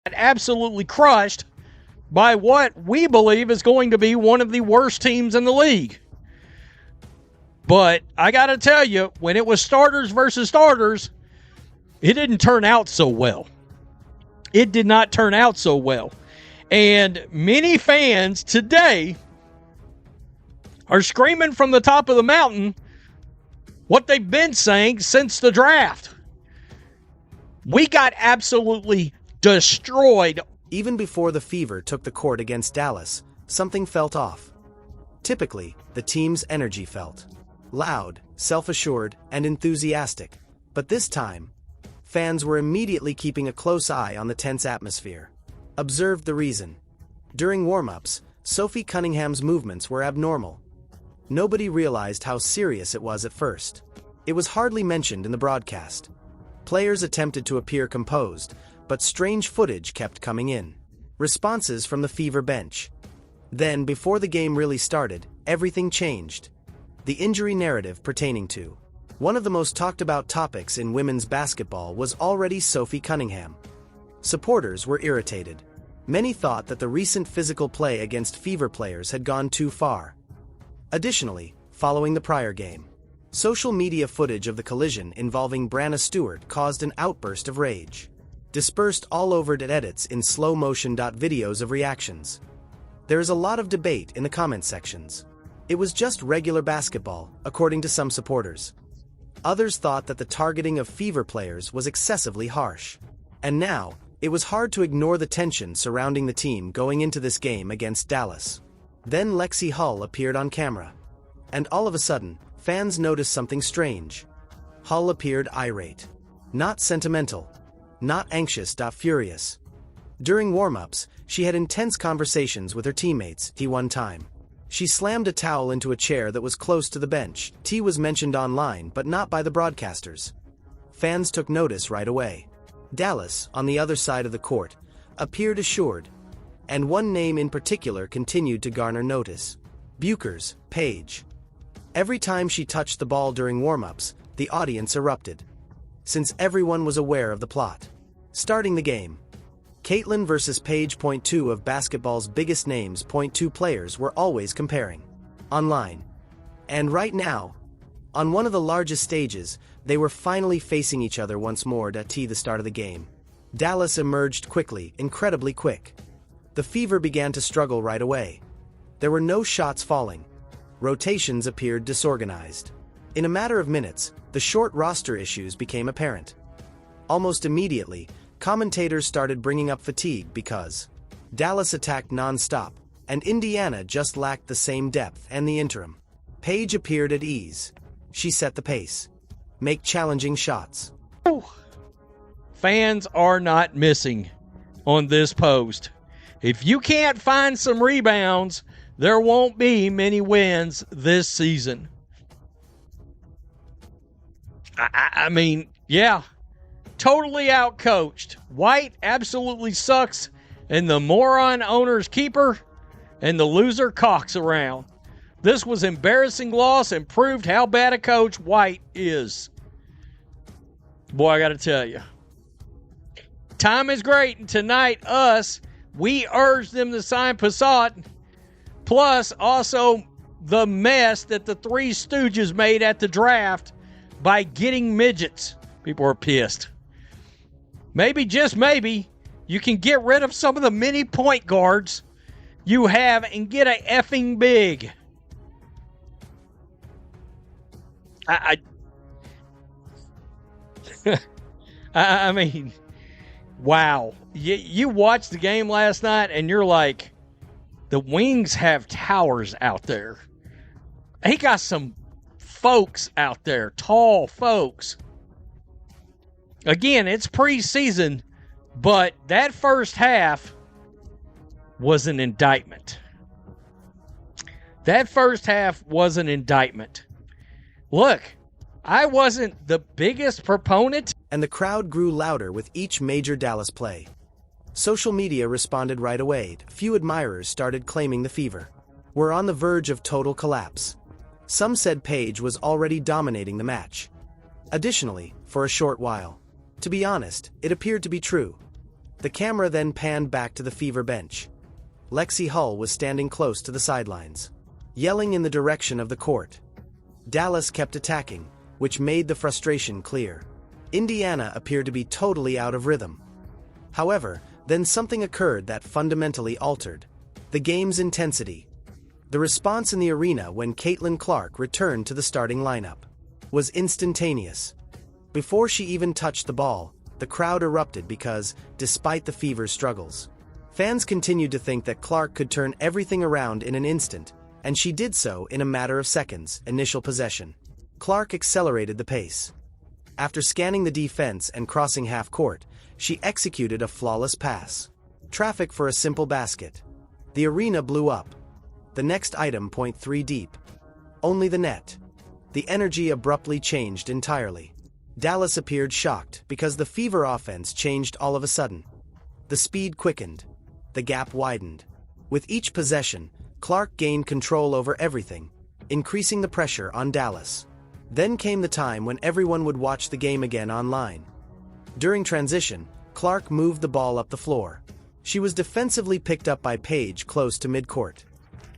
absolutely crushed by what we believe is going to be one of the worst teams in the league. But I got to tell you, when it was starters versus starters, it didn't turn out so well. It did not turn out so well. And many fans today are screaming from the top of the mountain what they've been saying since the draft. We got absolutely destroyed. Even before the Fever took the court against Dallas, something felt off. Typically, the team's energy felt loud, self-assured, and enthusiastic. But this time, fans were immediately keeping a close eye on the tense atmosphere. Observed the reason. During warm-ups, Sophie Cunningham's movements were abnormal. Nobody realized how serious it was at first. It was hardly mentioned in the broadcast. Players attempted to appear composed, but strange footage kept coming in. Responses from the Fever bench. Then, before the game really started, everything changed. The injury narrative pertaining to one of the most talked about topics in women's basketball was already Sophie Cunningham. Supporters were irritated. Many thought that the recent physical play against Fever players had gone too far. Additionally, following the prior game, social media footage of the collision involving Branna Stewart caused an outburst of rage. Dispersed all over to edits in slow motion. Videos of reactions. There is a lot of debate in the comment sections. It was just regular basketball, according to some supporters. Others thought that the targeting of Fever players was excessively harsh. And now, it was hard to ignore the tension surrounding the team going into this game against Dallas. Then Lexie Hull appeared on camera. And all of a sudden, fans noticed something strange. Hull appeared irate. Not sentimental. Not anxious. Furious. During warm-ups, she had intense conversations with her teammates. One time, she slammed a towel into a chair that was close to the bench. Was mentioned online but not by the broadcasters. Fans took notice right away. Dallas, on the other side of the court, appeared assured. And one name in particular continued to garner notice. Bucher's Paige. Every time she touched the ball during warm-ups, the audience erupted. Since everyone was aware of the plot. Starting the game. Caitlin versus Paige. Point 2 of basketball's biggest names. Point 2 players were always comparing. Online. And right now, on one of the largest stages, they were finally facing each other once more. The start of the game. Dallas emerged quickly, incredibly quick. The Fever began to struggle right away. There were no shots falling. Rotations appeared disorganized. In a matter of minutes, the short roster issues became apparent. Almost immediately, commentators started bringing up fatigue because Dallas attacked non-stop, and Indiana just lacked the same depth and the interim. Paige appeared at ease. She set the pace. Make challenging shots. Fans are not missing on this post. If you can't find some rebounds, there won't be many wins this season. I mean, yeah, totally outcoached. White absolutely sucks, and the moron owner's keeper, and the loser cocks around. This was embarrassing loss and proved how bad a coach White is. Boy, I got to tell you. Time is great, and tonight, we urge them to sign Passat, plus also the mess that the Three Stooges made at the draft by getting midgets. People are pissed. Maybe, just maybe, you can get rid of some of the mini point guards you have and get a effing big. I mean, wow. You watched the game last night and you're like, the Wings have towers out there. He got some folks out there, tall folks. Again, it's preseason, but that first half was an indictment. That first half was an indictment. Look, I wasn't the biggest proponent. And the crowd grew louder with each major Dallas play. Social media responded right away. Few admirers started claiming the Fever were on the verge of total collapse. Some said Paige was already dominating the match. Additionally, for a short while, to be honest, it appeared to be true. The camera then panned back to the Fever bench. Lexie Hull was standing close to the sidelines, yelling in the direction of the court. Dallas kept attacking, which made the frustration clear. Indiana appeared to be totally out of rhythm. However, then something occurred that fundamentally altered the game's intensity. The response in the arena when Caitlin Clark returned to the starting lineup was instantaneous. Before she even touched the ball, the crowd erupted because, despite the Fever's struggles, fans continued to think that Clark could turn everything around in an instant, and she did so in a matter of seconds. Initial possession. Clark accelerated the pace. After scanning the defense and crossing half court, she executed a flawless pass. Traffic for a simple basket. The arena blew up. The next item, point 3 deep. Only the net. The energy abruptly changed entirely. Dallas appeared shocked because the Fever offense changed all of a sudden. The speed quickened. The gap widened. With each possession, Clark gained control over everything, increasing the pressure on Dallas. Then came the time when everyone would watch the game again online. During transition, Clark moved the ball up the floor. She was defensively picked up by Paige close to midcourt.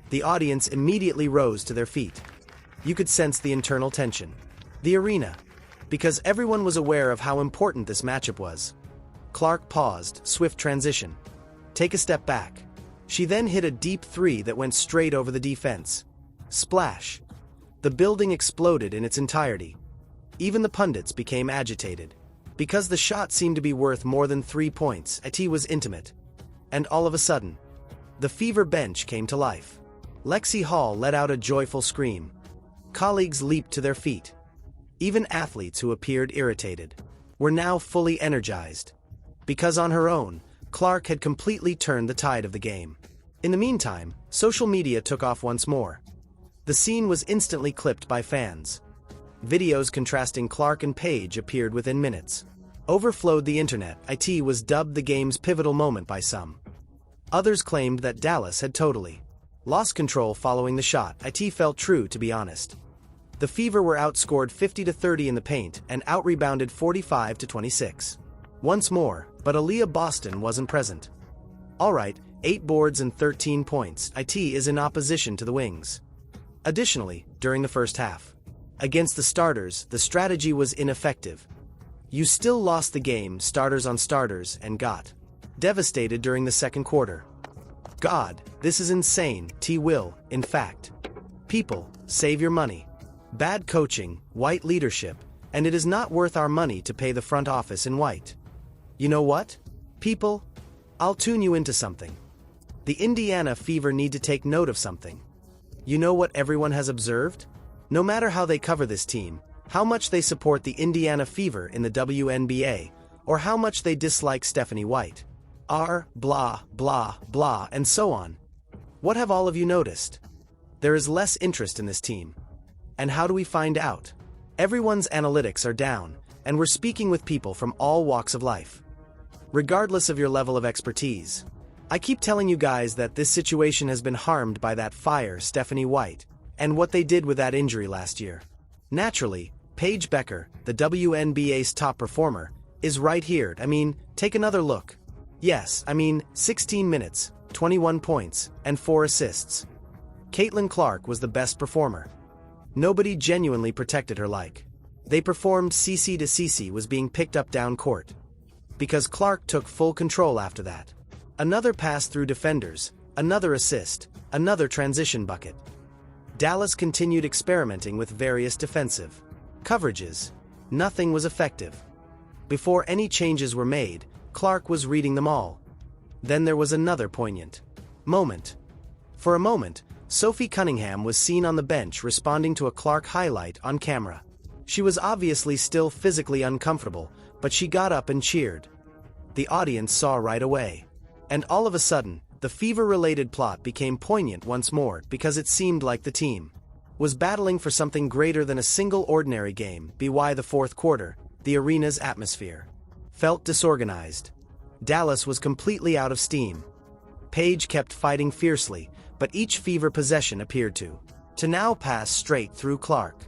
The audience immediately rose to their feet. You could sense the internal tension. The arena. Because everyone was aware of how important this matchup was. Clark paused, swift transition. Take a step back. She then hit a deep three that went straight over the defense. Splash. The building exploded in its entirety. Even the pundits became agitated. Because the shot seemed to be worth more than 3 points, it was intimate. And all of a sudden, the Fever bench came to life. Lexie Hull let out a joyful scream. Colleagues leaped to their feet. Even athletes who appeared irritated were now fully energized. Because on her own, Clark had completely turned the tide of the game. In the meantime, social media took off once more. The scene was instantly clipped by fans. Videos contrasting Clark and Paige appeared within minutes. Overflowed the internet. It was dubbed the game's pivotal moment by some. Others claimed that Dallas had totally lost control following the shot. It felt true, to be honest. The Fever were outscored 50-30 in the paint and out-rebounded 45-26. Once more, but Aaliyah Boston wasn't present. Alright, 8 boards and 13 points. It is in opposition to the Wings. Additionally, during the first half, against the starters, the strategy was ineffective. You still lost the game, starters on starters, and got devastated during the second quarter. God, this is insane. Will, in fact. People, save your money. Bad coaching, white leadership, and it is not worth our money to pay the front office in white. You know what? People, I'll tune you into something. The Indiana Fever need to take note of something. You know what everyone has observed? No matter how they cover this team, how much they support the Indiana Fever in the WNBA, or how much they dislike Stephanie White. Blah, blah, blah, and so on. What have all of you noticed? There is less interest in this team. And how do we find out? Everyone's analytics are down, and we're speaking with people from all walks of life. Regardless of your level of expertise. I keep telling you guys that this situation has been harmed by that fire, Stephanie White, and what they did with that injury last year. Naturally, Paige Becker, the WNBA's top performer, is right here. Take another look. Yes, 16 minutes, 21 points, and 4 assists. Caitlin Clark was the best performer. Nobody genuinely protected her like they performed. CC to CC was being picked up down court. Because Clark took full control after that. Another pass through defenders, another assist, another transition bucket. Dallas continued experimenting with various defensive coverages. Nothing was effective. Before any changes were made, Clark was reading them all. Then there was another poignant moment. For a moment, Sophie Cunningham was seen on the bench responding to a Clark highlight on camera. She was obviously still physically uncomfortable, but she got up and cheered. The audience saw right away. And all of a sudden, the Fever-related plot became poignant once more because it seemed like the team was battling for something greater than a single ordinary game. By the fourth quarter, the arena's atmosphere felt disorganized. Dallas was completely out of steam. Paige kept fighting fiercely, but each Fever possession appeared to now pass straight through Clark.